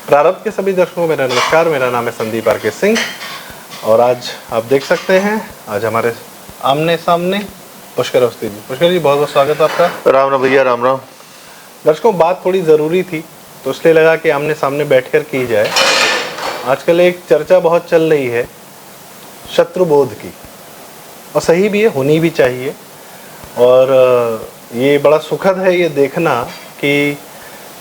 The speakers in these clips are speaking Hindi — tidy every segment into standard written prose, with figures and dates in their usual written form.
प्रारब्ध के सभी दर्शकों को मेरा नमस्कार। मेरा नाम है संदीप आर के सिंह और आज आप देख सकते हैं आज हमारे आमने सामने पुष्कर अवस्थी जी। पुष्कर जी, बहुत बहुत स्वागत है आपका। राम राम भैया, राम राम। दर्शकों, बात थोड़ी ज़रूरी थी तो इसलिए लगा कि आमने सामने बैठकर की जाए। आजकल एक चर्चा बहुत चल रही है शत्रुबोध की, और सही भी है, होनी भी चाहिए। और ये बड़ा सुखद है ये देखना कि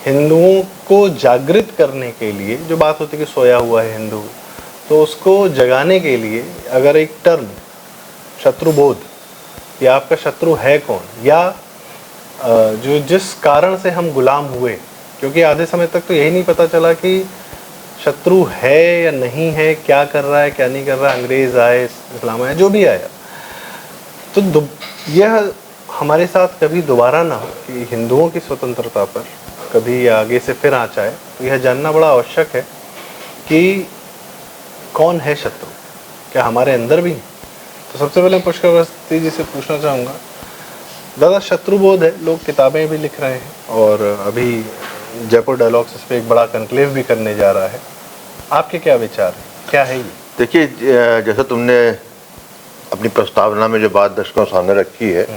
हिंदुओं को जागृत करने के लिए, जो बात होती है कि सोया हुआ है हिंदू, तो उसको जगाने के लिए अगर एक टर्म शत्रुबोध, या आपका शत्रु है कौन, या जो जिस कारण से हम गुलाम हुए, क्योंकि आधे समय तक तो यही नहीं पता चला कि शत्रु है या नहीं है, क्या कर रहा है क्या नहीं कर रहा है, अंग्रेज आए, इस्लाम आया, जो भी आया, तो यह हमारे साथ कभी दोबारा ना हो कि हिंदुओं की स्वतंत्रता पर कभी आगे से फिर आँच आए। तो यह जानना बड़ा आवश्यक है कि कौन है शत्रु, क्या हमारे अंदर भी है। तो सबसे पहले पुष्कर अवस्थी जी से पूछना चाहूँगा, दादा शत्रुबोध है, लोग किताबें भी लिख रहे हैं और अभी जयपुर डायलॉग्स इस पर एक बड़ा कन्क्लेव भी करने जा रहा है, आपके क्या विचार हैं, क्या है ये? देखिए, जैसा तुमने अपनी प्रस्तावना में जो बात दर्शकों सामने रखी है,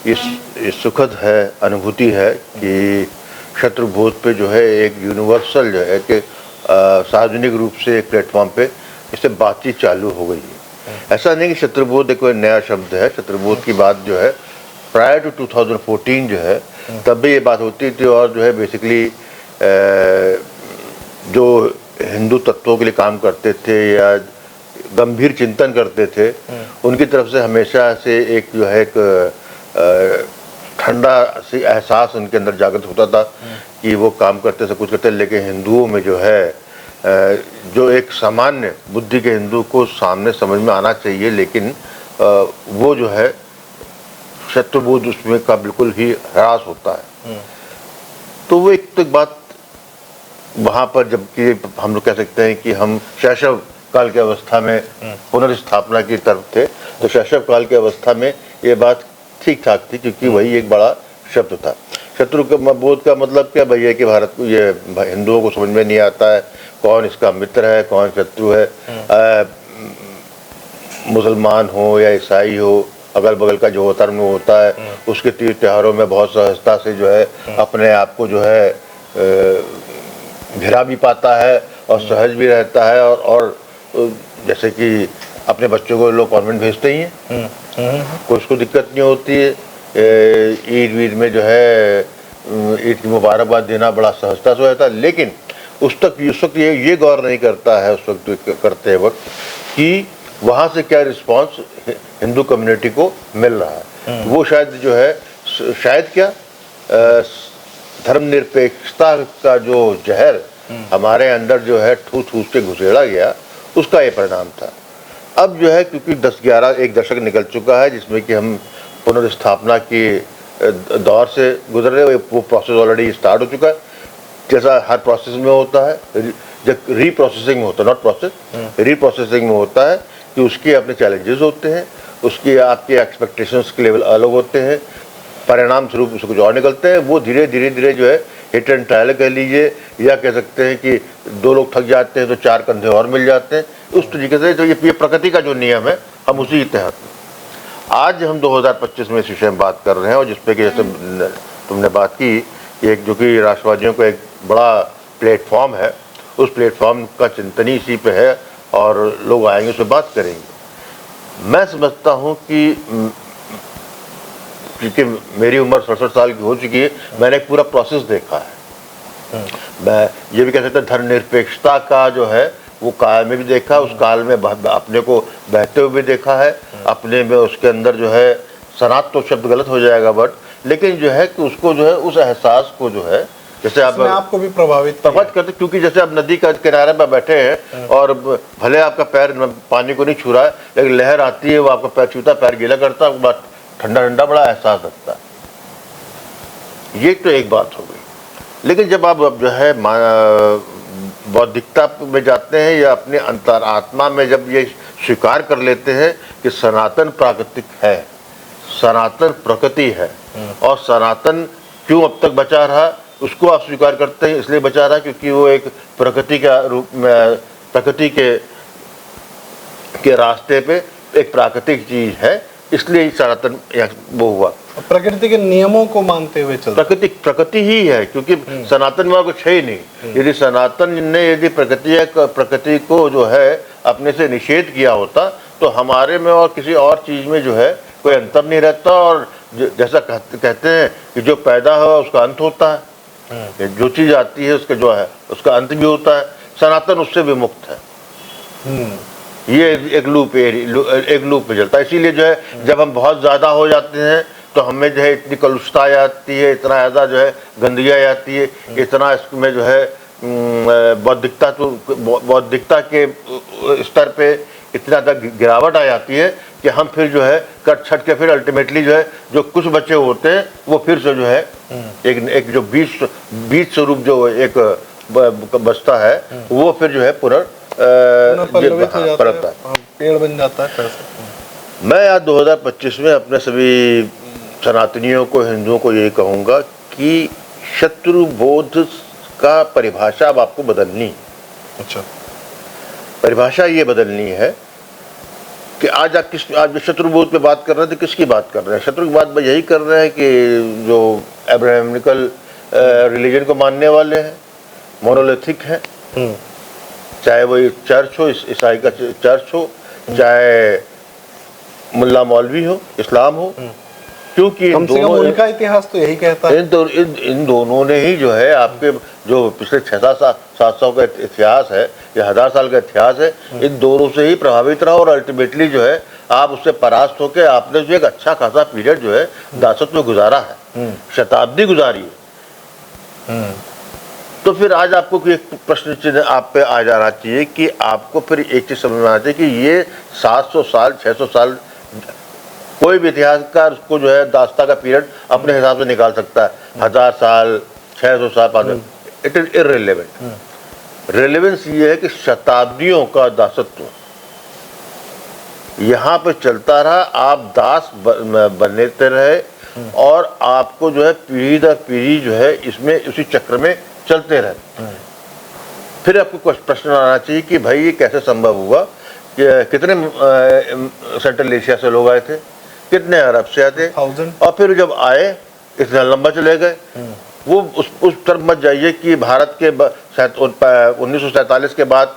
ये सुखद है, अनुभूति है कि शत्रुबोध पे जो है एक यूनिवर्सल जो है कि सार्वजनिक रूप से एक प्लेटफॉर्म पे इससे बातचीत चालू हो गई है। ऐसा नहीं कि शत्रुबोध एक कोई नया शब्द है। शत्रुबोध की बात जो है प्रायर टू 2014 जो है तब भी ये बात होती थी, और जो है बेसिकली जो हिंदू तत्वों के लिए काम करते थे या गंभीर चिंतन करते थे, उनकी तरफ से हमेशा से एक जो है एक ठंडा सी एहसास उनके अंदर जागृत होता था कि वो काम करते सब कुछ करते, लेकिन हिंदुओं में जो है जो एक सामान्य बुद्धि के हिंदू को सामने समझ में आना चाहिए, लेकिन वो जो है शत्रुबोध उसमें का बिल्कुल ही ह्रास होता है। तो वो एक तो बात वहाँ पर, जबकि हम लोग कह सकते हैं कि हम शैशव काल की अवस्था में पुनर्स्थापना की तरफ थे, तो शैशव काल की अवस्था में ये बात ठीक ठाक थी, क्योंकि वही एक बड़ा शब्द था। शत्रु का बोध का मतलब क्या भैया कि भारत को, ये हिंदुओं को समझ में नहीं आता है कौन इसका मित्र है कौन शत्रु है। मुसलमान हो या ईसाई हो, अगल बगल का जो धर्म होता है उसके तीज त्योहारों में बहुत सहजता से जो है अपने आप को जो है घिरा भी पाता है और सहज भी रहता है। और जैसे कि अपने बच्चों को लोग कॉन्वेंट भेजते ही हैं, कोई उसको दिक्कत नहीं होती है। ईद वीद में जो है ईद की मुबारकबाद देना बड़ा सहजता से होता है, लेकिन उस वक्त ये गौर नहीं करता है उस वक्त करते वक्त कि वहाँ से क्या रिस्पांस हिंदू कम्युनिटी को मिल रहा है। वो शायद जो है क्या धर्मनिरपेक्षता का जो जहर हमारे अंदर जो है ठूस ठूस के घुसेड़ा गया, उसका ये परिणाम था। अब जो है क्योंकि 10-11 एक दशक निकल चुका है जिसमें कि हम पुनर्स्थापना के दौर से गुजर रहे, वो प्रोसेस ऑलरेडी स्टार्ट हो चुका है। जैसा हर प्रोसेस में होता है, जब रीप्रोसेसिंग में होता है, नॉट प्रोसेस, रीप्रोसेसिंग में होता है कि उसके अपने चैलेंजेस होते हैं, उसके आपके एक्सपेक्टेशंस के लेवल अलग होते हैं, परिणाम स्वरूप उसको कुछ और निकलते हैं। वो धीरे धीरे जो है हिट एंड ट्रायल कह लीजिए, या कह सकते हैं कि 2 लोग थक जाते हैं तो 4 कंधे और मिल जाते हैं, उस तरीके से। तो ये प्रकृति का जो नियम है, हम उसी के तहत आज हम 2025 में इस विषय में बात कर रहे हैं। और जिसपे कि जैसे तुमने बात की, एक जो कि राष्ट्रवादियों का एक बड़ा प्लेटफॉर्म है, उस प्लेटफॉर्म का चिंतन ही इसी पे है और लोग आएंगे उस पर बात करेंगे। मैं समझता हूँ कि क्योंकि मेरी उम्र 67 साल की हो चुकी है, मैंने एक पूरा प्रोसेस देखा है। मैं ये भी कह सकता धर्मनिरपेक्षता का जो है वो काल में भी देखा, उस काल में अपने को बहते हुए भी देखा है, अपने में उसके अंदर जो है सनात तो शब्द गलत हो जाएगा बट, लेकिन जो है कि उसको जो है उस एहसास को जो है जैसे आपको भी प्रभावित करते, क्योंकि जैसे आप नदी का किनारे पर बैठे हैं और भले आपका पैर पानी को नहीं छू रहा है, लेकिन लहर आती है, वो आपका पैर छूता, पैर गीला करता है, ठंडा ठंडा बड़ा एहसास लगता है। ये तो एक बात हो गई। लेकिन जब आप जो है बौद्धिकता में जाते हैं या अपने अंतरात्मा में जब ये स्वीकार कर लेते हैं कि सनातन प्राकृतिक है, सनातन प्रकृति है, और सनातन क्यों अब तक बचा रहा, उसको आप स्वीकार करते हैं इसलिए बचा रहा क्योंकि वो एक प्रकृति का रूप में, प्रकृति के रास्ते पे एक प्राकृतिक चीज है, इसलिए सनातन वो हुआ। प्रकृति के नियमों को मानते हुए चलता। प्रकृति ही है, क्योंकि सनातन में कुछ है ही नहीं। यदि सनातन ने यदि प्रकृति को जो है अपने से निषेध किया होता तो हमारे में और किसी और चीज में जो है कोई अंतर नहीं रहता। और जैसा कहते हैं कि जो पैदा हुआ उसका अंत होता है, जो चीज आती है उसका जो है उसका अंत भी होता है। सनातन उससे विमुक्त है। ये एक लूप में चलता है। इसीलिए जो है जब हम बहुत ज्यादा हो जाते हैं तो हमें जो है इतनी कलुषता आती है, इतना ज़्यादा जो है गंदगी आती है, इतना इसमें जो है बौद्धिकता के स्तर पे इतना ज़्यादा गिरावट आ जाती है कि हम फिर जो है कट छट के फिर अल्टीमेटली जो है जो कुछ बच्चे होते हैं वो फिर से जो है एक जो बीज स्वरूप जो एक बचता है वो फिर जो है पेड़ बन जाता है। मैं आज 2025 में अपने सभी सनातनियों को, हिंदुओं को यही कहूँगा कि शत्रुबोध का परिभाषा अब आपको बदलनी। अच्छा, परिभाषा ये बदलनी है कि आज शत्रुबोध पे बात कर रहे हैं तो किसकी बात कर रहे हैं? शत्रु की बात यही कर रहे हैं कि जो एब्राहमिकल रिलीजन को मानने वाले हैं, मोनोलिथिक हैं, चाहे वो चर्च हो, ईसाई का चर्च हो, चाहे मुल्ला मौलवी हो, इस्लाम हो, क्योंकि कम से कम उनका इतिहास तो यही कहता है। इन दोनों ने ही जो है आपके जो पिछले 600-700 का इतिहास है या 1000 साल का इतिहास है, इन दोनों से ही प्रभावित रहा और अल्टीमेटली जो है आप उससे परास्त होकर आपने जो एक अच्छा खासा पीरियड जो है दासत्व में गुजारा है, शताब्दी गुजारी है। तो फिर आज आपको एक प्रश्न चिन्ह आप पे आ जाना चाहिए कि आपको फिर एक चीज समझ में आना चाहिए कि ये 700 साल 600 साल कोई भी इतिहासकार उसको जो है दास्ता का पीरियड अपने हिसाब से निकाल सकता है। 1000 साल, 600 साल, 500, इट इज इररिलेवेंट। रेलेवेंस ये है कि शताब्दियों का दासत्व यहाँ पे चलता रहा, आप दास बनते रहे और आपको जो है पीढ़ी दर पीढ़ी जो है इसमें उसी चक्र में चलते रहे। फिर आपको प्रश्न आना चाहिए कि भाई ये कैसे संभव हुआ कि कितने सेंट्रल एशिया से लोग आए थे, कितने अरब से आए थे, और फिर जब आए इतना लंबा चले गए। वो उस तरफ मत जाइए कि भारत के 1947 के बाद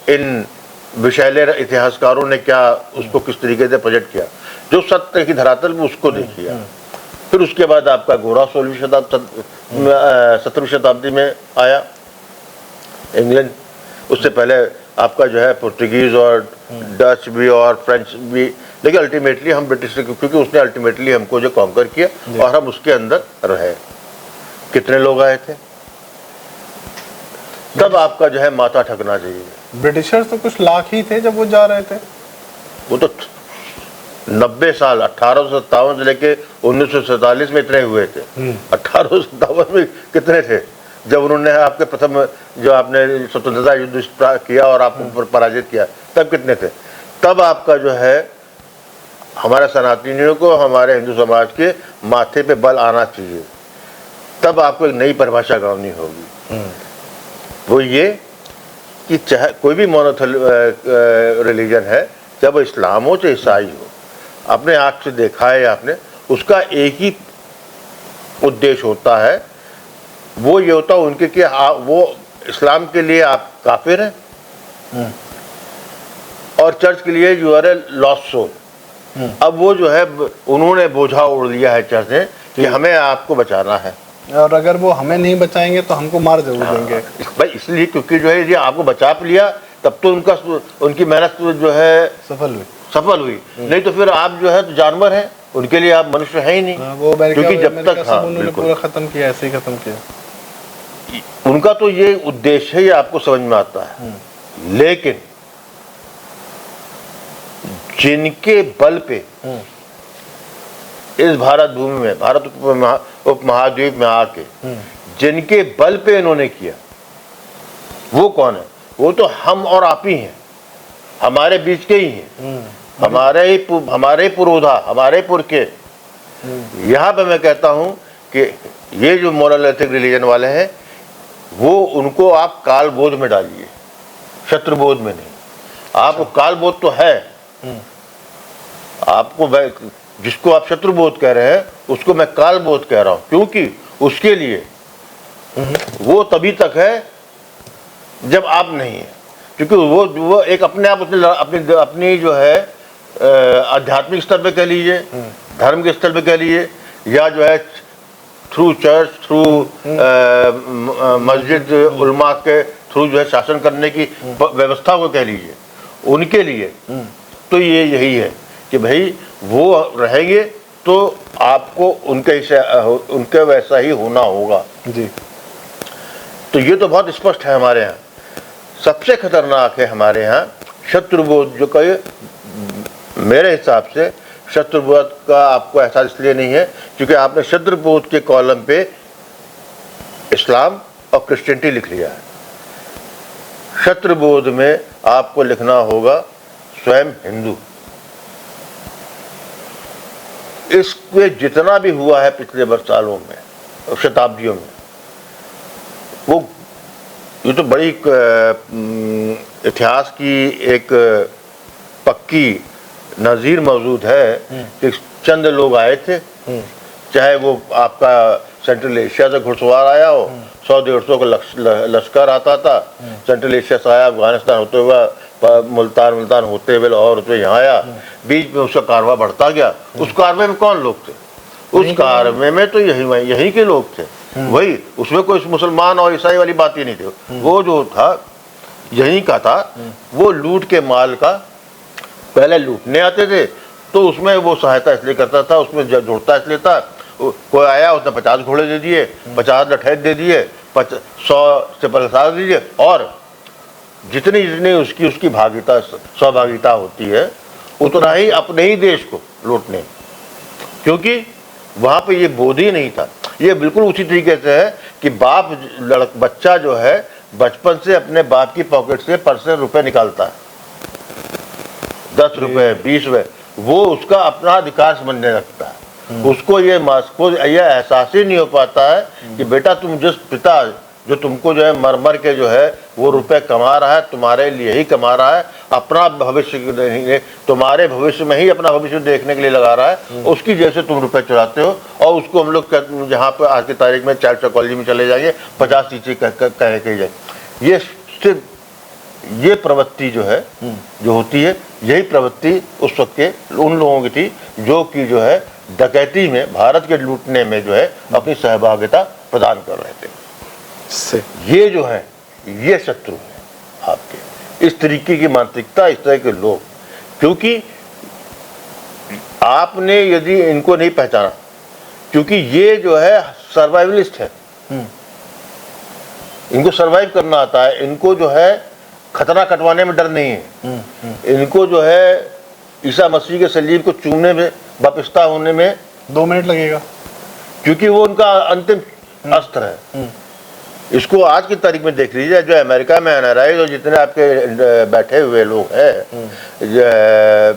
इन विशैले इतिहासकारों ने क्या उसको किस तरीके से प्रोजेक्ट किया, जो सत्य की धरातल में उसको देखिए। फिर उसके बाद आपका गोरा 17वीं शताब्दी में आया इंग्लैंड, उससे पहले आपका जो है पुर्तगीज और डच भी और फ्रेंच भी, लेकिन अल्टीमेटली हम ब्रिटिश, क्योंकि उसने अल्टीमेटली हमको जो कॉन्कर किया और हम उसके अंदर रहे। कितने लोग आए थे, तब आपका जो है माथा ठकना चाहिए। ब्रिटिशर्स तो कुछ लाख ही थे जब वो जा रहे थे। वो तो 90 साल 1857 से लेके 1947 में इतने हुए थे। 1857 में कितने थे जब उन्होंने आपके प्रथम जो आपने स्वतंत्रता युद्ध किया और आपको पराजित किया, तब कितने थे? तब आपका जो है हमारे सनातनियों को, हमारे हिंदू समाज के माथे पे बल आना चाहिए। तब आपको एक नई परिभाषा गानी होगी। वो ये कि चाहे कोई भी मोनोथेलिक रिलीजन है, चाहे वो इस्लाम हो चाहे ईसाई हो, अपने आँख से देखा है आपने, उसका एक ही उद्देश्य होता है, वो ये होता है उनके कि वो इस्लाम के लिए आप काफिर हैं और चर्च के लिए you are a lost soul. अब वो जो है उन्होंने बोझा ओढ़ लिया है चर्च ने कि हमें आपको बचाना है, और अगर वो हमें नहीं बचाएंगे तो हमको मार जरूर देंगे। भाई इसलिए क्योंकि जो है ये आपको बचा लिया तब तो उनकी मेहनत जो है सफल हुई। नहीं तो फिर आप जो है तो जानवर हैं, उनके लिए आप मनुष्य है ही नहीं। वो क्योंकि जब तक उन्होंने पूरा खत्म किया, ऐसे ही खत्म किया। उनका तो ये उद्देश्य है, ये आपको समझ में आता है। लेकिन जिनके बल पे इस भारत भूमि में, भारत उपमहाद्वीप में आके जिनके बल पे इन्होंने किया, वो कौन है? वो तो हम और आप ही हैं, हमारे बीच के ही हैं, हमारे पुरोधा, हमारे पुरखे। यहाँ पे मैं कहता हूँ कि ये जो मॉरल एथिक रिलीजन वाले हैं, वो उनको आप काल बोध में डालिए, शत्रुबोध में नहीं। आपको काल बोध तो है, आपको जिसको आप शत्रुबोध कह रहे हैं उसको मैं काल बोध कह रहा हूं, क्योंकि उसके लिए वो तभी तक है जब आप नहीं है, क्योंकि वो एक अपने आप अपनी जो है आध्यात्मिक स्तर पे कह लीजिए, धर्म के स्तर पे कह लीजिए, या जो है थ्रू चर्च, थ्रू मस्जिद उलमा के थ्रू जो है शासन करने की व्यवस्था को कह लीजिए, उनके लिए तो ये यही है कि भाई वो रहेंगे तो आपको उनके वैसा ही होना होगा जी। तो ये तो बहुत स्पष्ट है हमारे यहाँ। सबसे खतरनाक है हमारे यहाँ शत्रुबोध, जो कहे मेरे हिसाब से शत्रुबोध का आपको एहसास इसलिए नहीं है क्योंकि आपने शत्रुबोध के कॉलम पे इस्लाम और क्रिश्चियनिटी लिख लिया है। शत्रुबोध में आपको लिखना होगा स्वयं हिंदू। इसके जितना भी हुआ है पिछले सालों में, शताब्दियों में, वो ये तो बड़ी इतिहास की एक पक्की नज़ीर मौजूद है कि चंद लोग आए थे, चाहे वो आपका सेंट्रल एशिया से घुड़सवार आया हो, 100-150 का लश्कर आता था, सेंट्रल एशिया से आया, अफगानिस्तान होते हुआ मुल्तान होते हुए लाहौर होते हुए यहाँ आया, बीच में उसका कारवा बढ़ता गया। उस कारवे में कौन लोग थे? उस कारवे में तो यही के लोग थे, वही, उसमें कोई मुसलमान और ईसाई वाली बात ही नहीं थी। वो जो था यहीं का था, वो लूट के माल का पहले लूटने आते थे तो उसमें वो सहायता इसलिए करता था, उसमें जुड़ता इसलिए था, कोई आया उसने 50 घोड़े दे दिए, 50 लठैत दे दिए, 100 से पलसार दीजिए, और जितनी उसकी भागीता सहभागिता होती है उतना ही अपने ही देश को लूटने, क्योंकि वहाँ पे ये बोध ही नहीं था। ये बिल्कुल उसी तरीके से है कि बच्चा जो है बचपन से अपने बाप की पॉकेट से पर्स से रुपए निकालता है, 10 रुपए 20 रुपए, वो उसका अपना अधिकार समझने लगता है। उसको ये एहसास ही नहीं हो पाता है कि बेटा तुम जिस पिता जो तुमको जो है मर के जो है वो रुपए कमा रहा है, तुम्हारे लिए ही कमा रहा है, अपना भविष्य नहीं, तुम्हारे भविष्य में ही अपना भविष्य देखने के लिए लगा रहा है, उसकी जैसे तुम रुपए चुराते हो। और उसको हम लोग जहाँ पर आज की तारीख में चाइल्ड साइकोलॉजी में चले जाएंगे, 50 चीजें कह के जाए। ये सिर्फ ये प्रवृत्ति जो है जो होती है, यही प्रवृत्ति उस वक्त के उन लोगों की थी जो कि जो है डकैती में, भारत के लूटने में जो है अपनी सहभागिता प्रदान कर रहे थे। ये जो है ये शत्रु है आपके, इस तरीके की मानसिकता, इस तरह के लोग, क्योंकि आपने यदि इनको नहीं पहचाना, क्योंकि ये जो है सर्वाइवलिस्ट है, इनको सर्वाइव करना आता है, इनको जो है खतरा कटवाने में डर नहीं है, इनको जो है ईसा मसीह के सलीब को चूमने में, वापिस्ता होने में 2 मिनट लगेगा, क्योंकि वो उनका अंतिम अस्त्र है। इसको आज की तारीख में देख लीजिए, जो अमेरिका में एनआरआई और जितने आपके बैठे हुए लोग हैं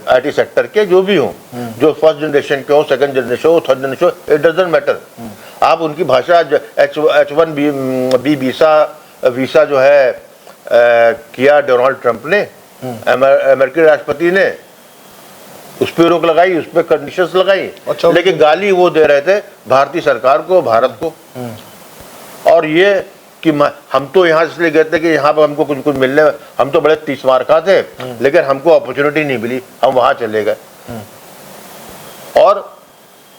आईटी सेक्टर के, जो भी हों, जो फर्स्ट जनरेशन के हो, सेकंड जनरेशन हो, थर्ड जनरेशन हो, इट डजंट मैटर। आप उनकी भाषा H1B वीसा जो है किया डोनाल्ड ट्रंप ने, अमेरिकी राष्ट्रपति ने, उस पर रोक लगाई, उस पर कंडीशंस लगाई, लेकिन गाली वो दे रहे थे भारतीय सरकार को, भारत को। और ये कि हम तो यहाँ इसलिए गए थे कि यहाँ पर हमको कुछ मिलने, हम तो बड़े 30 मार खा थे, लेकिन हमको अपॉर्चुनिटी नहीं मिली, हम वहाँ चले गए। और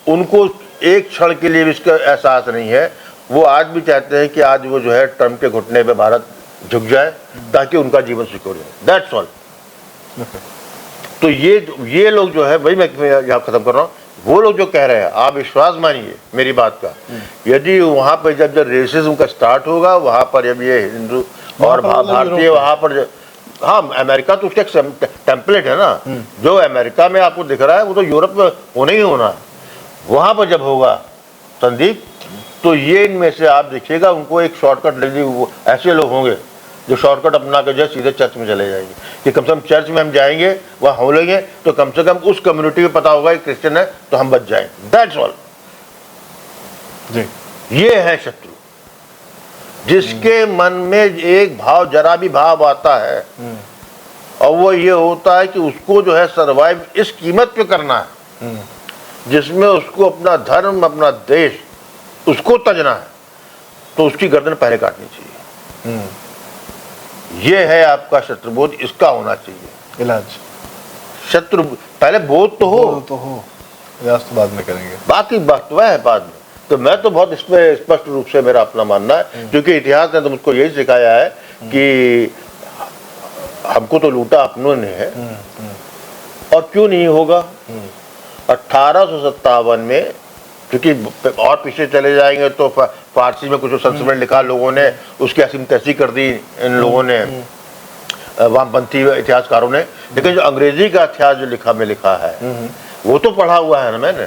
उनको एक क्षण के लिए भी इसका एहसास नहीं है। वो आज भी चाहते हैं कि आज वो जो है ट्रंप के घुटने पे भारत झुक जाए ताकि उनका जीवन सिक्योर हो, दैट्स ऑल। तो ये लोग जो है, वही मैं यहाँ खत्म कर रहा हूँ, वो लोग जो कह रहे हैं, आप विश्वास मानिए मेरी बात का, यदि वहाँ पर जब रेसिज्म का स्टार्ट होगा, वहाँ पर जब ये हिंदू और भारतीय वहाँ पर, हाँ अमेरिका तो उसका टेम्पलेट है ना, जो अमेरिका में आपको दिख रहा है वो तो यूरोप में होना ही होना है। वहाँ पर जब होगा संदीप, तो ये इनमें से आप देखिएगा उनको एक शॉर्टकट, ऐसे लोग होंगे जो शॉर्टकट अपना के जो सीधे चर्च में चले जाएंगे, कि कम से कम चर्च में हम जाएंगे, वहाँ हो लेंगे तो कम से कम उस कम्युनिटी को पता होगा कि क्रिश्चियन है तो हम बच जाएं, दैट्स ऑल। जी, ये है शत्रु, जिसके मन में एक भाव, जरा भी भाव आता है और वो ये होता है कि उसको जो है सरवाइव इस कीमत पे करना है जिसमें उसको अपना धर्म, अपना देश, उसको तजना है, तो उसकी गर्दन पहले काटनी चाहिए। ये है आपका शत्रुबोध, इसका होना चाहिए इलाज। शत्रु पहले बोध तो हो, इलाज तो बाद में करेंगे। बाकी बात वह है बाद में। तो मैं तो बहुत इसमें स्पष्ट रूप से मेरा अपना मानना है, क्योंकि इतिहास ने तो मुझको यही सिखाया है कि हमको तो लूटा अपनों ने है, और क्यों नहीं होगा। 1857 में, क्योंकि और पीछे चले जाएंगे तो फारसी में कुछ संस्मरण लिखा लोगों ने, उसकी असीम तैसी कर दी इन लोगों ने, वामपंथी इतिहासकारों ने। लेकिन जो अंग्रेजी का इतिहास जो लिखा है वो तो पढ़ा हुआ है ना मैंने,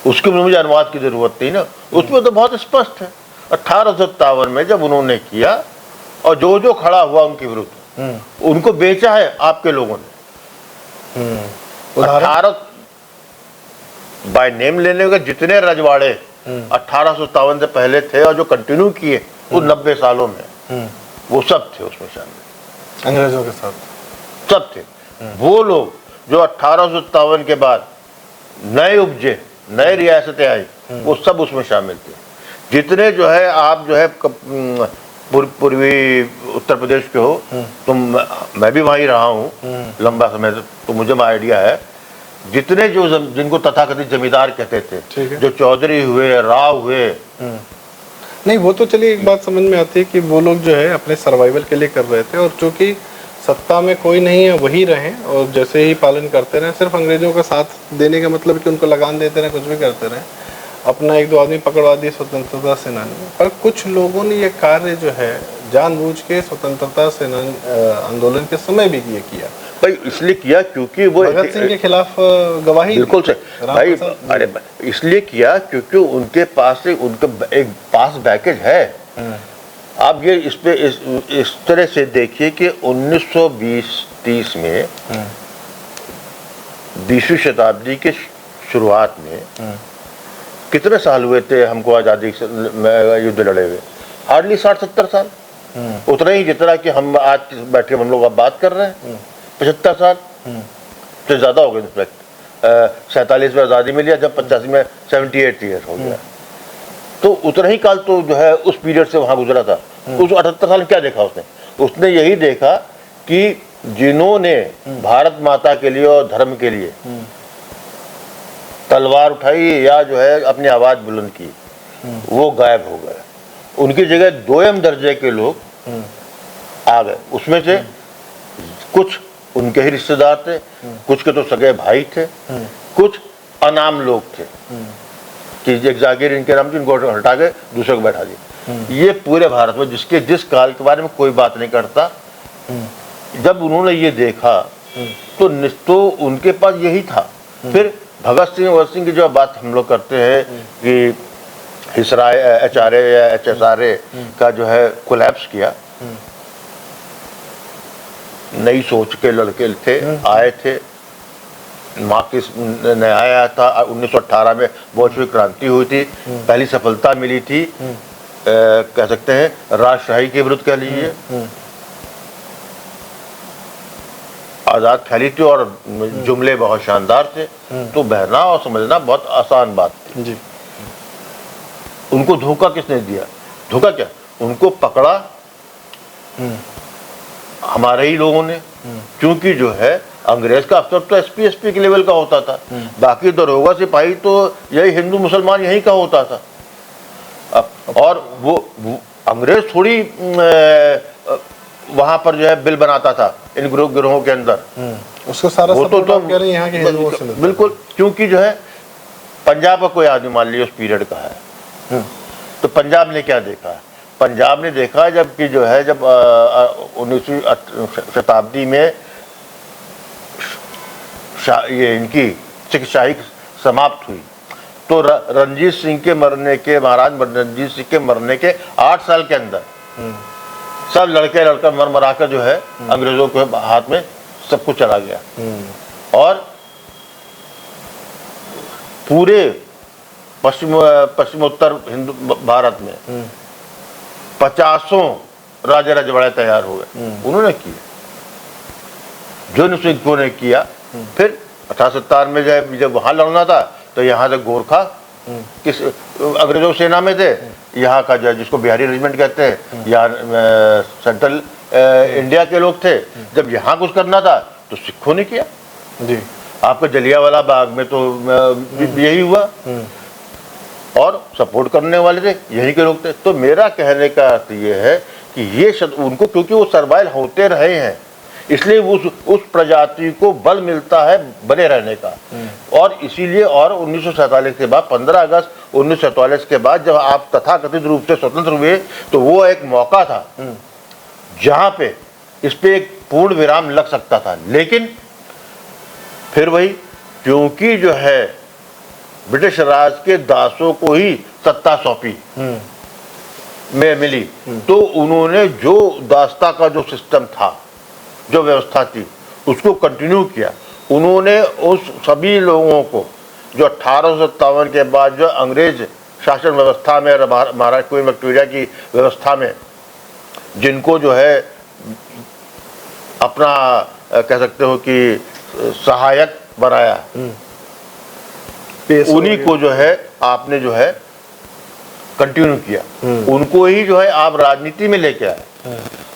उसके लिए मुझे अनुवाद की जरूरत नहीं ना। उसमें तो बहुत स्पष्ट है 1857 में जब उन्होंने किया, और जो जो खड़ा हुआ उनके विरुद्ध, उनको बेचा है आपके लोगों ने। 18 बाय नेम लेने के जितने रजवाड़े 1857 से पहले थे और जो कंटिन्यू किए उस 90 सालों में, वो सब थे उसमें शामिल, अंग्रेजों के साथ सब थे। वो लोग जो 1857 के बाद नए उपजे, नए रियासतें आई, वो सब उसमें शामिल थे। जितने जो है आप जो है पूर्वी उत्तर प्रदेश के हो, तो मैं भी वहीं रहा हूँ लंबा समय से, तो मुझे आइडिया है। जितने जो जिनको तथाकथित जमींदार कहते थे, जो चौधरी हुए, राव हुए, नहीं वो तो चलिए एक बात समझ में आती है कि वो लोग जो है अपने सर्वाइवल के लिए कर रहे थे, और चूंकि सत्ता में कोई नहीं है वही रहे और जैसे ही पालन करते रहे। सिर्फ अंग्रेजों का साथ देने का मतलब कि उनको लगान देते रहे, कुछ भी करते रहे, अपना एक दो आदमी पकड़वा दिए स्वतंत्रता सेनानी। पर कुछ लोगों ने ये कार्य जो है जानबूझ के स्वतंत्रता सेनानी आंदोलन के समय भी ये किया। भाई इसलिए किया क्योंकि वो भगत सिंह के खिलाफ गवाही, बिल्कुल सही भाई, अरे इसलिए किया क्योंकि उनके पास उनका एक पास बैकेज है। आप ये इस तरह से देखिए कि 1920-30 में 20वीं शताब्दी के शुरुआत में कितने साल हुए थे हमको आज़ादी युद्ध लड़े हुए? हार्डली 60-70 साल, उतना ही जितना कि हम आज बैठे हम लोग अब बात कर रहे हैं। 75 साल तो ज़्यादा हो गए। इनफैक्ट 47 में आज़ादी मिली, जब 85 में 78 ईयर हो गया, तो उतना ही काल तो जो है उस पीरियड से वहाँ गुजरा था। उस 78 साल में क्या देखा उसने यही देखा कि जिन्होंने भारत माता के लिए और धर्म के लिए तलवार उठाई या जो है अपनी आवाज बुलंद की, वो गायब हो गए। उनकी जगह दोयम दर्जे के लोग आ गए। उसमें से कुछ उनके ही रिश्तेदार थे, कुछ के तो सगे भाई थे, कुछ अनाम लोग थे कि एक जागीर इनके नाम, इनको हटा के दूसरे को बैठा दिया। ये पूरे भारत में जिस काल के बारे में कोई बात नहीं करता, जब उन्होंने ये देखा तो उनके पास यही था। फिर भगत सिंह की जो बात हम लोग करते हैं कि HRA या HSRA का जो है कोलैप्स किया, नई सोच के लड़के थे, आए थे, मार्क्सिस्ट ने आया था। 1918 में बोल्शेविक क्रांति हुई थी, पहली सफलता मिली थी, कह सकते हैं राजशाही के विरुद्ध कह लीजिए, आजाद फैली थी और जुमले बहुत शानदार थे। तो बहना और समझना बहुत आसान बात थी जी। उनको धोखा किसने दिया? धोखा क्या, उनको पकड़ा हमारे ही लोगों ने, क्योंकि जो है अंग्रेज का अफसर तो SP के लेवल का होता था, बाकी दरोगा सिपाही तो यही हिंदू मुसलमान यही का होता था। और वो अंग्रेज थोड़ी वहां पर जो है बिल बनाता था इन गिरोहों के अंदर, उसको सारा वो तो कह रहे हैं यहाँ के हिंदुओं से बिल्कुल, क्योंकि जो है पंजाब का कोई आदमी मान लीजिए उस पीरियड का है, तो पंजाब ने क्या देखा? पंजाब ने देखा जबकि जो है जब 19वीं शताब्दी में ये इनकी शिक्षाही समाप्त हुई, तो रणजीत सिंह के मरने के, महाराज रणजीत सिंह के मरने के 8 साल के अंदर सब लड़का मर मरा कर जो है अंग्रेजों के हाथ में सब कुछ चला गया। और पूरे पश्चिमोत्तर हिंदू भारत में 50 राजा रजवाड़े तैयार हो गए, उन्होंने किया जो सिखों ने किया। फिर 1857 में जब वहां लड़ना था तो यहाँ से गोरखा किस अंग्रेजों सेना में थे, यहाँ का जो जिसको बिहारी रेजिमेंट कहते हैं, यहाँ सेंट्रल इंडिया के लोग थे। जब यहाँ कुछ करना था तो सिखों ने किया जी। आपका जलियांवाला बाग में तो यही हुआ, और सपोर्ट करने वाले थे यही के लोग थे। तो मेरा कहने का अर्थ ये है कि ये उनको, क्योंकि वो सर्वाइव होते रहे हैं, इसलिए उस प्रजाति को बल मिलता है बने रहने का। और इसीलिए और 1947 के बाद 15 अगस्त 1947 के बाद जब आप तथाकथित रूप से स्वतंत्र हुए तो वो एक मौका था जहां पे इस पे एक पूर्ण विराम लग सकता था। लेकिन फिर वही, क्योंकि जो है ब्रिटिश राज के दासों को ही सत्ता सौंपी में मिली, तो उन्होंने जो दास्ता का जो सिस्टम था, जो व्यवस्था थी, उसको कंटिन्यू किया। उन्होंने उस सभी लोगों को जो 1857 के बाद जो अंग्रेज शासन व्यवस्था में, महाराज क्वीन विक्टोरिया की व्यवस्था में, जिनको जो है अपना कह सकते हो कि सहायक बनाया, उन्हीं को जो है आपने जो है कंटिन्यू किया। उनको ही जो है आप राजनीति में लेके आए,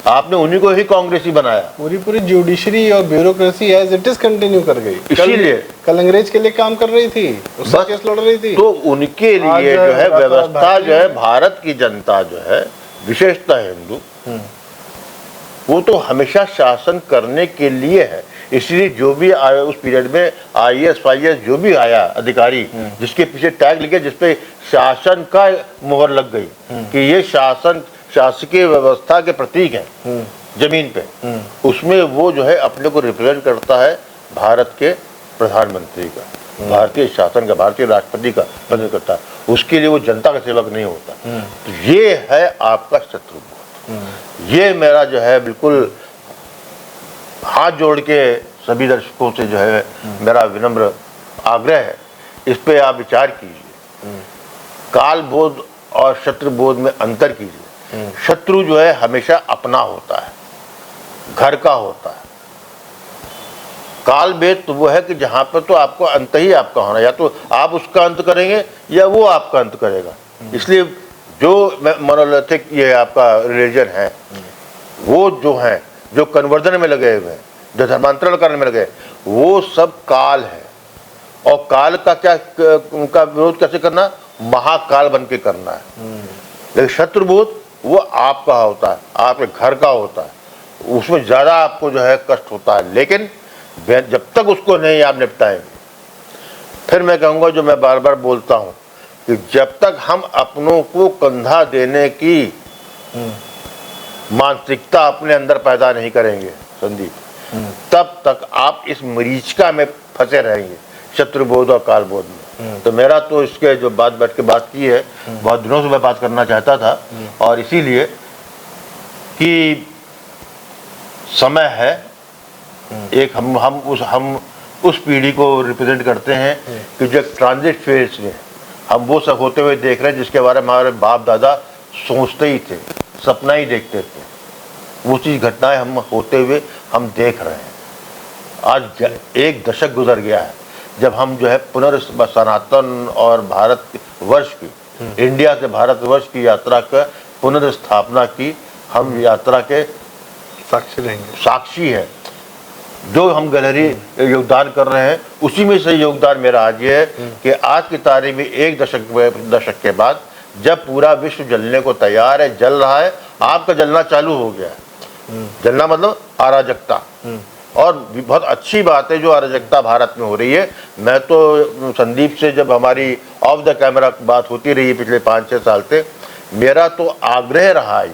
आपने उन्हीं को ही कांग्रेसी बनाया। पूरी जुडिशरी और bureaucracy as it is continue कर गई। इसीलिए कल अंग्रेज के लिए काम कर रही थी, उसका केस लड़ रही थी। तो उनके लिए जो है व्यवस्था जो है, भारत की जनता जो है, विशेषतः हिंदू, वो तो हमेशा शासन करने के लिए है। इसलिए जो भी आया उस पीरियड में IAS FIAS जो भी आया अधिकारी, जिसके पीछे टैग लिखे जिसपे शासन का मुहर लग गई कि ये शासकीय व्यवस्था के प्रतीक है जमीन पे, उसमें वो जो है अपने को रिप्रेजेंट करता है भारत के प्रधानमंत्री का, भारतीय शासन का, भारतीय राष्ट्रपति का प्रतिनिधित्व करता है। उसके लिए वो जनता का सेवक नहीं होता। तो ये है आपका शत्रुघ्न। ये मेरा जो है बिल्कुल हाथ जोड़ के सभी दर्शकों से जो है मेरा विनम्र आग्रह है, इस पे आप विचार कीजिए। काल बोध और शत्रु बोध में अंतर कीजिए। शत्रु जो है हमेशा अपना होता है, घर का होता है। काल भेद तो वो है कि जहां पर तो आपको अंत ही आपका होना, या तो आप उसका अंत करेंगे या वो आपका अंत करेगा। इसलिए जो मोनोलिथिक ये आपका रिलीजन है, वो जो है जो कन्वर्जन में लगे हुए हैं, जो धर्मांतरण करने में लगे, वो सब काल है। और काल का क्या उनका विरोध कैसे करना, महाकाल बन के करना है। लेकिन शत्रुबोध वो आपका होता है, आपके घर का होता है, उसमें ज़्यादा आपको जो है कष्ट होता है। लेकिन जब तक उसको नहीं आप निपटाएंगे, फिर मैं कहूँगा जो मैं बार बार बोलता हूँ कि जब तक हम अपनों को कंधा देने की मानसिकता अपने अंदर पैदा नहीं करेंगे संदीप, तब तक आप इस मरीचिका में फंसे रहेंगे, शत्रुबोध और कालबोध में। तो मेरा तो इसके जो बैठ के बात की है, बहुत दिनों से मैं बात करना चाहता था, और इसीलिए कि समय है, एक हम उस पीढ़ी को रिप्रेजेंट करते हैं कि जो ट्रांजिट फेज में हम वो सब होते हुए देख रहे हैं जिसके बारे में हमारे बाप दादा सोचते ही थे, सपना ही देखते थे। वो चीज़ घटनाएं हम होते हुए हम देख रहे हैं। आज 1 दशक गुजर गया है जब हम जो है पुनर्सनातन और भारत वर्ष की, इंडिया से भारत वर्ष की यात्रा का पुनर्स्थापना की। हम यात्रा के साक्षी रहेंगे, साक्षी है। जो हम गैलरी योगदान कर रहे हैं, उसी में से योगदान मेरा आज ये है कि आज की तारीख में 1 दशक के बाद जब पूरा विश्व जलने को तैयार है, जल रहा है, आपका जलना चालू हो गया है। जलना मतलब अराजकता, और बहुत अच्छी बात है जो अराजकता भारत में हो रही है। मैं तो संदीप से जब हमारी ऑफ द कैमरा बात होती रही है पिछले 5-6 साल से, मेरा तो आग्रह रहा है,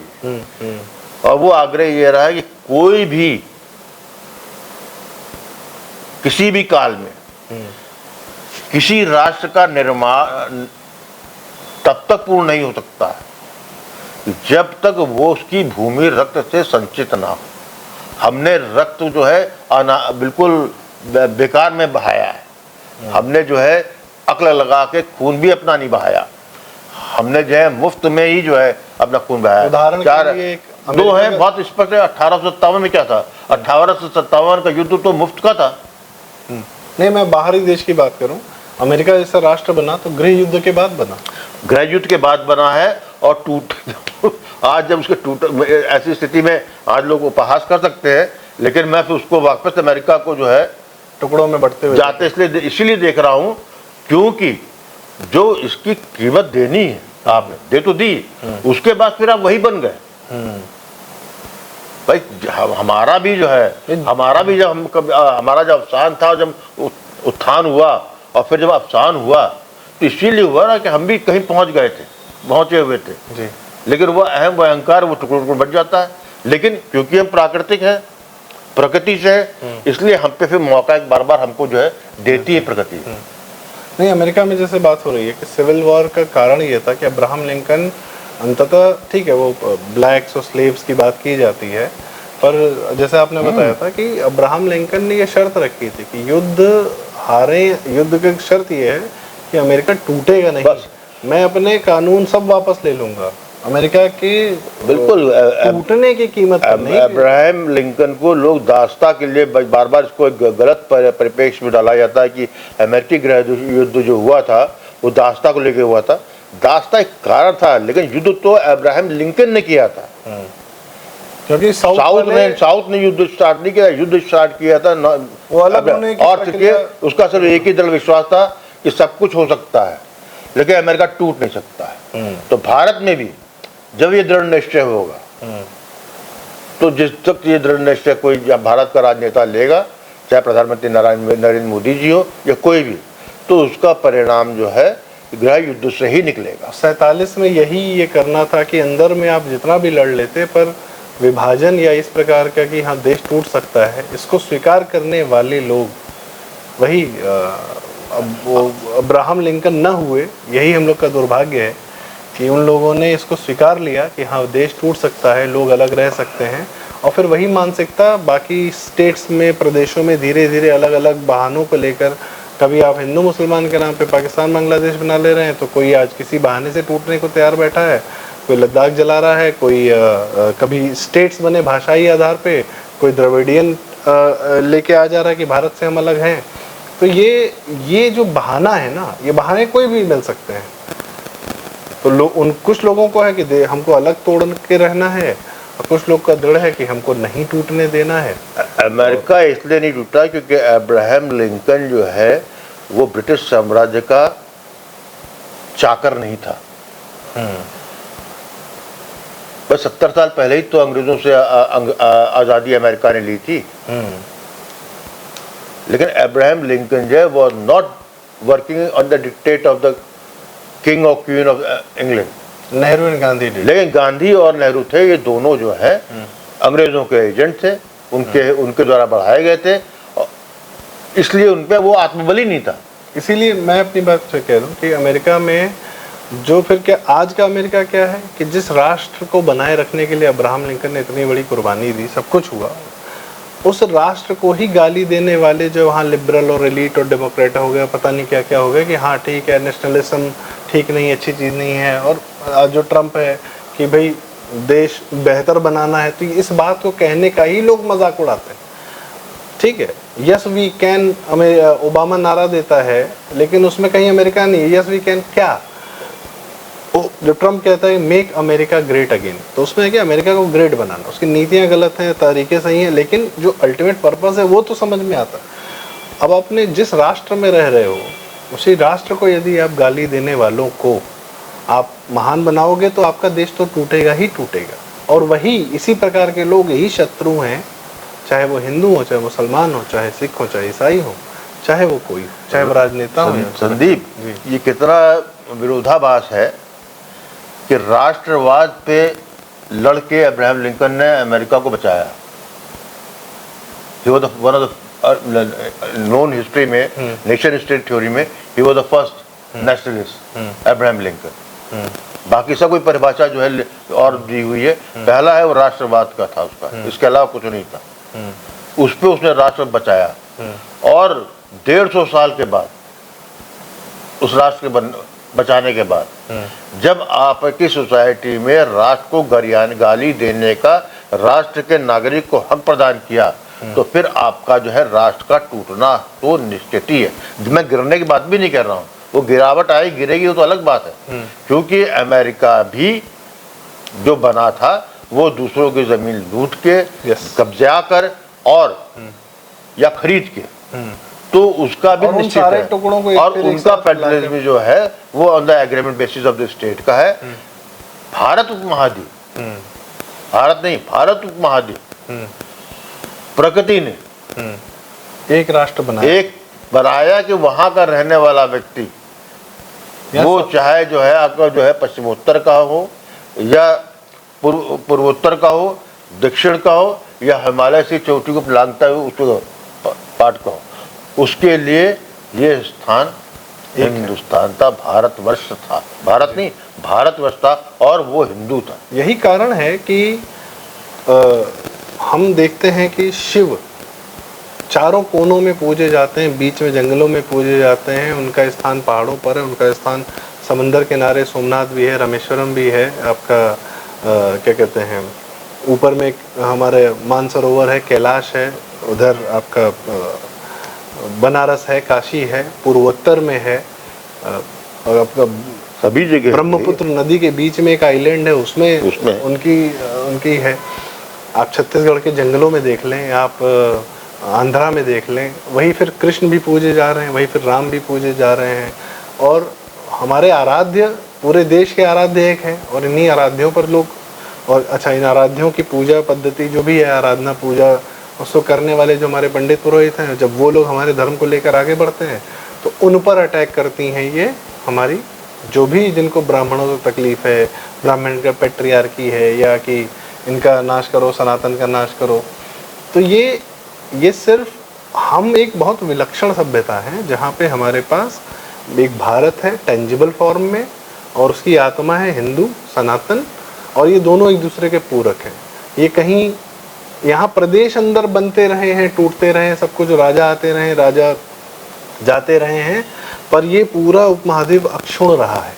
और वो आग्रह ये रहा है कि कोई भी किसी भी काल में किसी राष्ट्र का निर्माण तब तक पूर्ण नहीं हो सकता है जब तक वो उसकी भूमि रक्त से संचित ना हो। हमने रक्त जो है बिल्कुल बेकार में बहाया है। हमने जो है अक्ल लगा के खून भी अपना नहीं बहाया। हमने जो है मुफ्त में ही जो है अपना खून बहाया। उदाहरण के लिए एक दो है बहुत स्पष्ट है। 1857 में क्या था? 1857 का युद्ध तो मुफ्त का था। नहीं, मैं बाहरी देश की बात करूं। अमेरिका जैसा राष्ट्र बना तो गृह युद्ध के बाद बना। गृह युद्ध के बाद बना है और टूट आज जब उसके टूट ऐसी स्थिति में आज लोग उपहास कर सकते हैं, लेकिन मैं फिर उसको वापस अमेरिका को जो है टुकड़ों में बढ़ते हुए जाते इसीलिए देख रहा हूं क्योंकि जो इसकी कीमत देनी है आपने दे तो दी, उसके बाद फिर आप वही बन गए। भाई हमारा भी जो है हमारा भी जब हमारा जब अवसान था, जब उत्थान हुआ और फिर जब अवसान हुआ तो इसीलिए हुआ ना कि हम भी कहीं पहुंचे हुए थे जी। लेकिन वो अहम वो अहंकार वो टुकड़ों बन जाता है। लेकिन क्योंकि हम प्राकृतिक है, प्रकृति से है, इसलिए हम पे फिर मौका एक बार बार हमको जो है देती है प्रकृति। नहीं, अमेरिका में जैसे बात हो रही है कि सिविल वॉर का कारण ये था कि अब्राहम लिंकन अंततः, ठीक है वो ब्लैक्स और स्लेव्स की बात की जाती है, पर जैसे आपने बताया था कि अब्राहम लिंकन ने ये शर्त रखी थी कि युद्ध की शर्त ये है कि अमेरिका टूटेगा नहीं, मैं अपने कानून सब वापस ले लूंगा। अमेरिका के बिल्कुल टूटने की कीमत नहीं। अब्राहम लिंकन को लोग दास्ता के लिए बार बार इसको एक गलत परिप्रेक्ष्य में डाला जाता है कि अमेरिकी गृह युद्ध जो हुआ था वो दास्ता को लेके हुआ था। दास्ता एक कारण था, लेकिन युद्ध तो अब्राहम लिंकन ने किया था, क्योंकि साउथ ने युद्ध स्टार्ट नहीं किया, युद्ध स्टार्ट किया था वो अलग होने की और चूंकि उसका सिर्फ एक ही दृढ़ विश्वास था कि सब कुछ हो सकता है लेकिन अमेरिका टूट नहीं सकता है। तो भारत में भी जब ये दृढ़ निश्चय होगा तो जिस तक ये दृढ़ निश्चय कोई भारत का राजनेता लेगा, चाहे प्रधानमंत्री नरेंद्र मोदी जी हो या कोई भी, तो उसका परिणाम जो है गृह युद्ध से ही निकलेगा। 47 में यही ये करना था कि अंदर में आप जितना भी लड़ लेते, पर विभाजन या इस प्रकार का कि हाँ देश टूट सकता है, इसको स्वीकार करने वाले लोग वही वो अब्राहम लिंकन न हुए। यही हम लोग का दुर्भाग्य है कि उन लोगों ने इसको स्वीकार लिया कि हाँ देश टूट सकता है, लोग अलग रह सकते हैं, और फिर वही मानसिकता बाकी स्टेट्स में, प्रदेशों में धीरे धीरे अलग अलग बहानों को लेकर, कभी आप हिंदू मुसलमान के नाम पे पाकिस्तान बांग्लादेश बना ले रहे हैं, तो कोई आज किसी बहाने से टूटने को तैयार बैठा है, कोई लद्दाख जला रहा है, कोई कभी स्टेट्स बने भाषाई आधार पे, कोई द्रविडियन लेके आ जा रहा है कि भारत से हम अलग हैं। तो ये जो बहाना है ना, ये बहाने कोई भी मिल सकते हैं। तो कुछ लोगों को है कि हमको अलग तोड़ के रहना है, और कुछ लोग का दृढ़ है कि हमको नहीं टूटने देना है। अमेरिका इसलिए नहीं टूटा क्योंकि अब्राहम लिंकन जो है वो ब्रिटिश साम्राज्य का चाकर नहीं था। बस 70 साल पहले ही तो अंग्रेजों से आज़ादी अमेरिका ने ली थी। लेकिन अब्राहम लिंकन जो है वो not working on the dictate of the king और queen of England. Nehru and Gandhi, लेकिन गांधी और नेहरू थे, ये दोनों जो है अंग्रेजों के एजेंट थे, उनके द्वारा बढ़ाए गए थे, इसलिए उन पे वो आत्मबली नहीं था। इसीलिए मैं अपनी बात से कह दूं कि अमेरिका में जो फिर क्या आज का अमेरिका क्या है कि जिस राष्ट्र को बनाए रखने के लिए अब्राहम लिंकन ने इतनी बड़ी कुर्बानी दी, सब कुछ हुआ, उस राष्ट्र को ही गाली देने वाले जो वहाँ लिबरल और एलीट और डेमोक्रेट हो गया, पता नहीं क्या क्या हो गया कि हाँ ठीक है, नेशनलिज्म ठीक नहीं, अच्छी चीज़ नहीं है, और जो ट्रम्प है कि भाई देश बेहतर बनाना है, तो इस बात को कहने का ही लोग मजाक उड़ाते हैं। ठीक है, यस वी कैन, ओबामा नारा देता है, लेकिन उसमें कहीं अमेरिका नहीं है। यस वी कैन क्या, जो ट्रम्प कहता है मेक अमेरिका ग्रेट अगेन, तो उसमें है कि अमेरिका को ग्रेट बनाना, उसकी नीतियां गलत हैं, तरीके सही हैं, लेकिन जो अल्टीमेट पर्पस है वो तो समझ में आता। अब अपने जिस राष्ट्र में रह रहे हो, उसी राष्ट्र को यदि आप गाली देने वालों को आप महान बनाओगे तो आपका देश तो टूटेगा ही टूटेगा। और वही इसी प्रकार के लोग यही शत्रु हैं, चाहे वो हिंदू हो, चाहे मुसलमान हो, चाहे सिख हो, चाहे ईसाई हो, चाहे वो कोई हो, चाहे वो राजनेता हो। संदीप, ये कितना विरोधाभास है कि राष्ट्रवाद पे लड़के अब्राहम लिंकन ने अमेरिका को बचाया। He was one of the known history में, नेशन स्टेट थ्योरी में, he was the first nationalist Abraham Lincoln. बाकी सब कोई परिभाषा जो है और दी हुई है, पहला है वो राष्ट्रवाद का था उसका, इसके अलावा कुछ नहीं था। उस पे उसने राष्ट्र बचाया, और 150 साल के बाद उस राष्ट्र के बचाने के बाद, जब आपकी सोसाइटी में राष्ट्र को गाली देने का राष्ट्र के नागरिक को हक प्रदान किया, तो फिर आपका जो है राष्ट्र का टूटना तो निश्चित ही है। मैं गिरने की बात भी नहीं कर रहा हूँ, वो गिरावट आई गिरेगी वो तो अलग बात है, क्योंकि अमेरिका भी जो बना था वो दूसरों की जमीन लूट के, कब्जा कर और या खरीद के, तो उसका भी निश्चित है। टुकड़ों को और उनका फेडरलिज्म जो है वो on the agreement basis of the state का है। भारत उपमहाद्वीप, भारत नहीं, भारत उपमहाद्वीप प्रकृति ने एक राष्ट्र बनाया कि वहां का रहने वाला व्यक्ति वो चाहे जो है आपका जो है पश्चिमोत्तर का हो या पूर्वोत्तर का हो, दक्षिण का हो या हिमालय से चोटी को लांघता हुआ उसको पाट का हो, उसके लिए ये स्थान हिंदुस्तान था, भारतवर्ष था, भारत नहीं भारतवर्ष था, और वो हिंदू था। यही कारण है कि हम देखते हैं कि शिव चारों कोनों में पूजे जाते हैं, बीच में जंगलों में पूजे जाते हैं, उनका स्थान पहाड़ों पर है, उनका स्थान समंदर किनारे सोमनाथ भी है, रामेश्वरम भी है, आपका क्या कहते हैं ऊपर में हमारे मानसरोवर है, कैलाश है, उधर आपका बनारस है, काशी है, पूर्वोत्तर में है, और आपका सभी जगह ब्रह्मपुत्र नदी के बीच में एक आइलैंड है, उसमें उनकी है। आप छत्तीसगढ़ के जंगलों में देख लें, आप आंध्रा में देख लें, वहीं फिर कृष्ण भी पूजे जा रहे हैं, वहीं फिर राम भी पूजे जा रहे हैं, और हमारे आराध्य पूरे देश के आराध्य एक हैं, और इन्हीं आराध्यों पर लोग, और अच्छा इन आराध्यों की पूजा पद्धति जो भी है, आराधना पूजा, उसको करने वाले जो हमारे पंडित पुरोहित हैं, जब वो लोग हमारे धर्म को लेकर आगे बढ़ते हैं तो उन पर अटैक करती हैं ये हमारी जो भी जिनको ब्राह्मणों को तकलीफ है, ब्राह्मण का पैट्रियार्की है, या कि इनका नाश करो, सनातन का नाश करो। तो ये सिर्फ हम एक बहुत विलक्षण सभ्यता है जहाँ पे हमारे पास एक भारत है टेंजिबल फॉर्म में, और उसकी आत्मा है हिंदू सनातन, और ये दोनों एक दूसरे के पूरक हैं। ये कहीं यहाँ प्रदेश अंदर बनते रहे हैं, टूटते रहे हैं, सब कुछ राजा आते रहे, राजा जाते रहे हैं, पर ये पूरा उपमहाद्वीप अक्षुण्ण रहा है।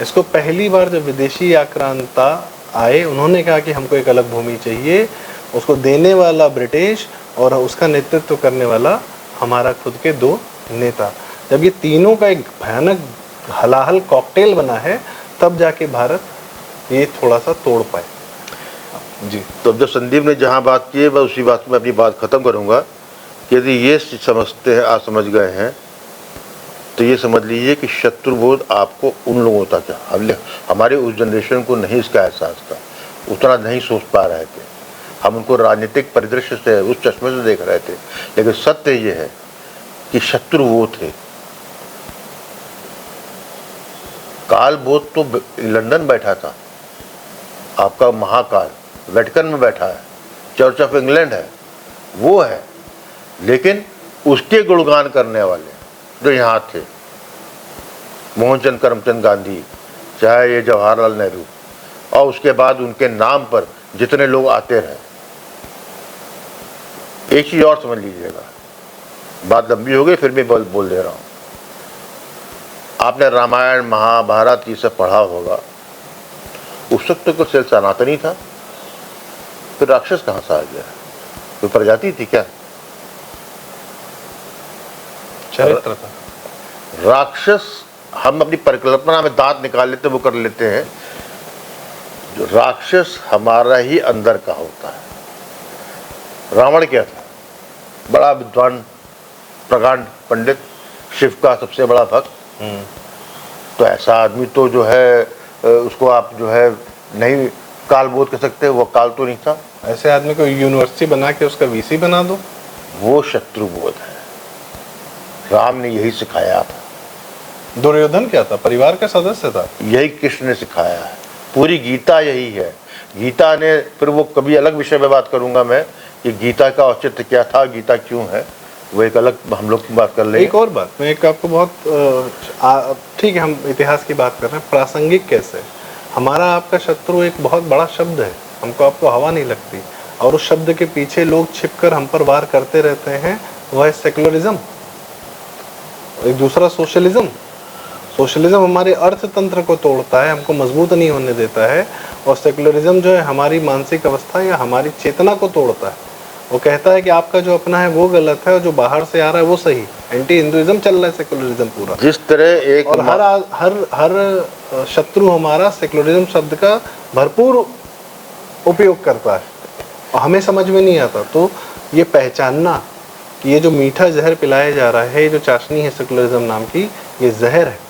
इसको पहली बार जब विदेशी आक्रांता आए, उन्होंने कहा कि हमको एक अलग भूमि चाहिए, उसको देने वाला ब्रिटिश और उसका नेतृत्व करने वाला हमारा खुद के दो नेता। जब ये तीनों का एक भयानक हलाहल कॉकटेल बना है, तब जाके भारत ये थोड़ा सा तोड़ पाए। जी, तो जब संदीप ने जहाँ बात की है मैं उसी बात में अपनी बात खत्म करूँगा कि यदि ये समझते हैं, आप समझ गए हैं, तो ये समझ लीजिए कि शत्रुबोध आपको उन लोगों तक है, हमारे उस जनरेशन को नहीं इसका एहसास था, उतना नहीं सोच पा रहे थे, हम उनको राजनीतिक परिदृश्य से उस चश्मे से देख रहे थे। लेकिन सत्य ये है कि शत्रु वो थे। काल बोध तो लंदन बैठा था, आपका महाकाल वेटिकन में बैठा है, चर्च ऑफ इंग्लैंड है, वो है, लेकिन उसके गुणगान करने वाले जो यहाँ थे, मोहनचंद करमचंद गांधी, चाहे ये जवाहरलाल नेहरू, और उसके बाद उनके नाम पर जितने लोग आते रहे। एक चीज और समझ लीजिएगा, बात लंबी हो गई फिर भी बोल दे रहा हूँ। आपने रामायण महाभारत ये सब पढ़ा होगा, उस वक्त तो सिर्फ सनातनी था, फिर राक्षस कहाँ से आ गया? कोई प्रजाति थी क्या? चरित्र था। राक्षस हम अपनी परिकल्पना में दांत निकाल लेते वो कर लेते हैं, जो राक्षस हमारा ही अंदर का होता है। रावण क्या था? बड़ा विद्वान, प्रकांड पंडित, शिव का सबसे बड़ा भक्त। तो ऐसा आदमी तो जो है उसको आप जो है नहीं काल बोध कर सकते, वो काल तो नहीं था। ऐसे आदमी को यूनिवर्सिटी बना के उसका वीसी बना दो, वो शत्रु बोध है। राम ने यही सिखाया था। दुर्योधन क्या था? परिवार का सदस्य था। यही कृष्ण ने सिखाया है, पूरी गीता यही है। गीता ने, फिर वो कभी अलग विषय में बात करूंगा मैं कि गीता का औचित्य क्या था, गीता क्यों है, वो एक अलग हम लोग बात कर लेंगे। एक और बात मैं एक आपको बहुत ठीक है, हम इतिहास की बात कर रहे हैं, प्रासंगिक कैसे? हमारा आपका शत्रु एक बहुत बड़ा शब्द है, हमको आपको हवा नहीं लगती, और उस शब्द के पीछे लोग छिपकर हम पर वार करते रहते हैं। वह है सेकुलरिज्म, एक दूसरा सोशलिज्म। सोशलिज्म हमारे अर्थतंत्र को तोड़ता है, हमको मजबूत नहीं होने देता है, और सेकुलरिज्म जो है हमारी मानसिक अवस्था या हमारी चेतना को तोड़ता है। वो कहता है कि आपका जो अपना है वो गलत है और जो बाहर से आ रहा है वो सही। एंटी हिंदुइज्म चल रहा है सेकुलरिज्म पूरा। जिस तरह एक और हर शत्रु हमारा सेकुलरिज्म शब्द का भरपूर उपयोग करता है और हमें समझ में नहीं आता। तो ये पहचानना कि ये जो मीठा जहर पिलाया जा रहा है, ये जो चाशनी है सेकुलरिज्म नाम की, ये जहर है।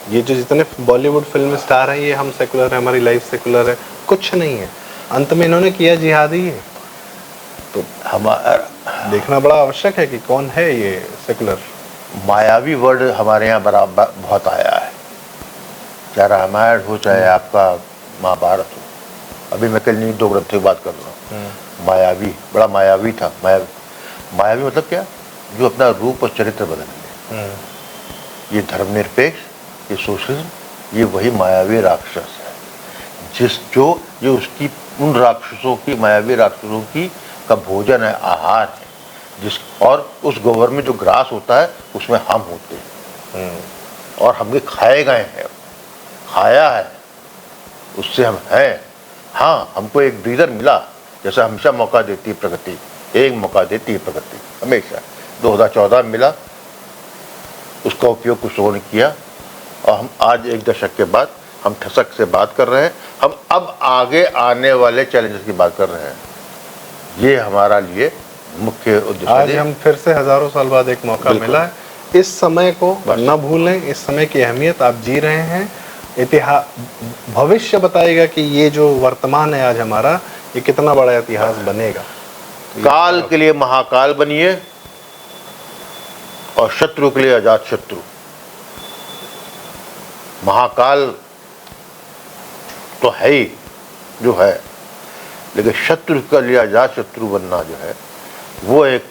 ये जो जितने बॉलीवुड फिल्म स्टार हैं, ये हम सेकुलर है, हमारी लाइफ सेकुलर है, कुछ नहीं है। अंत में इन्होंने किया जिहादी है। तो हमारा देखना बड़ा आवश्यक है कि कौन है ये सेकुलर। मायावी वर्ड हमारे यहाँ बराबर बहुत आया है, चाहे रामायण हो चाहे आपका महाभारत हो। अभी मैं कल नहीं 2 ग्रंथों की बात कर रहा हूँ। मायावी, बड़ा मायावी था। मायावी मतलब क्या? जो अपना रूप और चरित्र बदल गया। ये धर्मनिरपेक्ष, ये सोशलिज्म, ये वही मायावी राक्षस है जो उसकी उन राक्षसों की, मायावी राक्षसों की का भोजन है, आहार है। और उस गोबर में जो ग्रास होता है उसमें हम होते हैं और हमने खाए गए हैं, खाया है, उससे हम हैं। हाँ, हमको एक ब्रीदर मिला, जैसे हमेशा मौका देती है प्रकृति, एक मौका देती है प्रकृति हमेशा। 2014 में मिला, उसका उपयोग कुछ लोगों ने किया और हम आज 1 दशक के बाद हम ठसक से बात कर रहे हैं। हम अब आगे आने वाले चैलेंजेस की बात कर रहे हैं। ये हमारा लिए मुख्य उद्देश्य। आज हम फिर से हजारों साल बाद एक मौका मिला है। इस समय को न भूलें, इस समय की अहमियत आप जी रहे हैं। इतिहास, भविष्य बताएगा कि ये जो वर्तमान है आज हमारा, ये कितना बड़ा इतिहास बनेगा। काल के लिए महाकाल बनिए और शत्रु के लिए अजात शत्रु। महाकाल तो है ही जो है, लेकिन शत्रु के लिए अजात शत्रु बनना जो है वो एक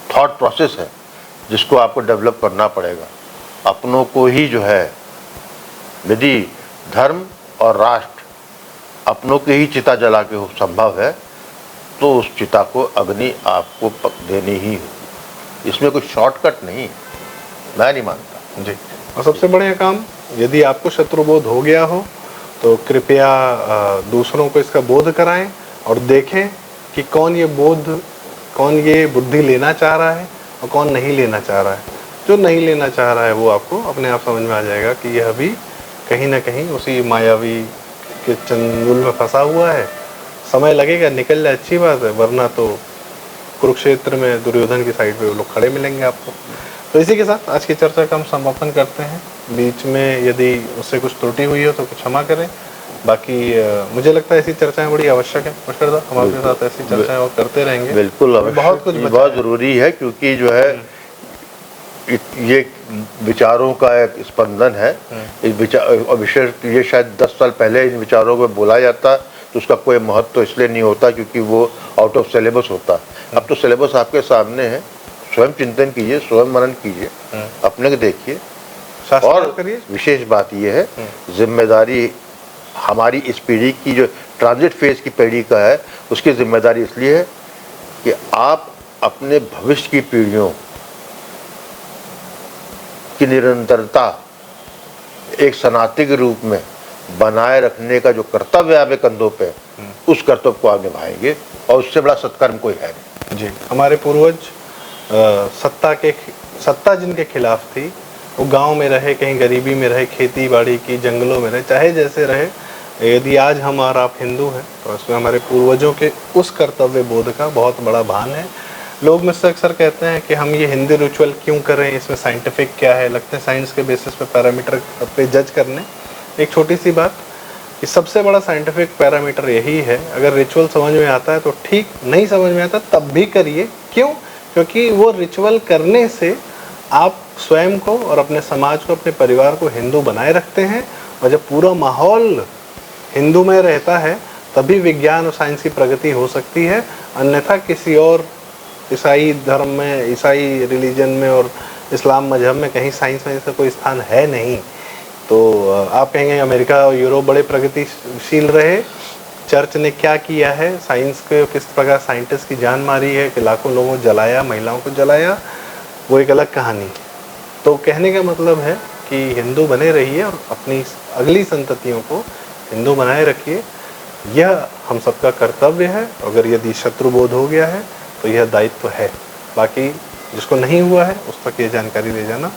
थॉट प्रोसेस है जिसको आपको डेवलप करना पड़ेगा। अपनों को ही जो है, यदि धर्म और राष्ट्र अपनों के ही चिता जला के हो संभव है तो उस चिता को अग्नि आपको देनी ही होगी। इसमें कोई शॉर्टकट नहीं, मैं नहीं मानता जी। और सबसे बढ़िया काम, यदि आपको शत्रुबोध हो गया हो तो कृपया दूसरों को इसका बोध कराएं और देखें कि कौन ये बुद्धि लेना चाह रहा है और कौन नहीं लेना चाह रहा है। जो नहीं लेना चाह रहा है वो आपको अपने आप समझ में आ जाएगा कि यह भी कहीं ना कहीं उसी मायावी के चंगुल में फंसा हुआ है। समय लगेगा, निकल जाए अच्छी बात है, वरना तो कुरुक्षेत्र में दुर्योधन की साइड पे वो लोग खड़े मिलेंगे आपको। तो इसी के साथ आज की चर्चा का हम समापन करते हैं। बीच में यदि उससे कुछ त्रुटि हुई हो तो कुछ क्षमा करें। बाकी मुझे लगता है ऐसी चर्चाएं बड़ी आवश्यक है। पुष्कर, हम आपके साथ ऐसी चर्चाएं और करते रहेंगे। बिल्कुल, बहुत कुछ बहुत ज़रूरी है, क्योंकि जो है ये विचारों का एक स्पंदन है। इस विचार और विशेष ये शायद 10 साल पहले इन विचारों को बोला जाता तो उसका कोई महत्व तो इसलिए नहीं होता क्योंकि वो आउट ऑफ सिलेबस होता। अब तो सिलेबस आपके सामने है, स्वयं चिंतन कीजिए, स्वयं मनन कीजिए, अपने को देखिए। और विशेष बात यह है, जिम्मेदारी हमारी इस पीढ़ी की, जो ट्रांजिट फेज की पीढ़ी का है, उसकी जिम्मेदारी इसलिए है कि आप अपने भविष्य की पीढ़ियों की निरंतरता एक सनातन के रूप में बनाए रखने का जो कर्तव्य है आपके कंधों पे, उस कर्तव्य को आप निभाएंगे और उससे बड़ा सत्कर्म कोई है नहीं। जी, हमारे पूर्वज सत्ता जिनके खिलाफ थी, वो गांव में रहे, कहीं गरीबी में रहे, खेती बाड़ी की, जंगलों में रहे, चाहे जैसे रहे। यदि आज हम और आप हिंदू हैं तो इसमें हमारे पूर्वजों के उस कर्तव्य बोध का बहुत बड़ा भान है। लोग मुझसे अक्सर कहते हैं कि हम ये हिंदी रिचुअल क्यों करें, इसमें साइंटिफिक क्या है, लगते हैं साइंस के बेसिस पे पैरामीटर पे जज करने। एक छोटी सी बात कि सबसे बड़ा साइंटिफिक पैरामीटर यही है, अगर रिचुअल समझ में आता है तो ठीक, नहीं समझ में आता तब भी करिए। क्यों? क्योंकि वो रिचुअल करने से आप स्वयं को और अपने समाज को, अपने परिवार को हिंदू बनाए रखते हैं। और जब पूरा माहौल हिंदू में रहता है तभी विज्ञान और साइंस की प्रगति हो सकती है। अन्यथा किसी और ईसाई धर्म में, ईसाई रिलीजन में और इस्लाम मजहब में कहीं साइंस में इसका कोई स्थान है नहीं। तो आप कहेंगे अमेरिका और यूरोप बड़े प्रगतिशील रहे, चर्च ने क्या किया है, साइंस के किस प्रकार साइंटिस्ट की जान मारी है, कि लाखों लोगों को जलाया, महिलाओं को जलाया, वो एक अलग कहानी। तो कहने का मतलब है कि हिंदू बने रहिए और अपनी अगली संततियों को हिंदू बनाए रखिए। यह हम सबका कर्तव्य है। अगर यदि शत्रु बोध हो गया है तो यह दायित्व है। बाकी जिसको नहीं हुआ है उस तक ये जानकारी ले जाना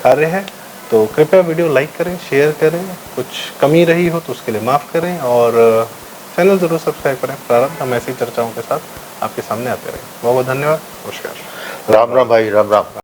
कार्य है। तो कृपया वीडियो लाइक करें, शेयर करें, कुछ कमी रही हो तो उसके लिए माफ़ करें और चैनल ज़रूर सब्सक्राइब करें। प्रारंभ हम ऐसी चर्चाओं के साथ आपके सामने आते रहें। बहुत बहुत धन्यवाद। नमस्कार। राम राम भाई, राम राम।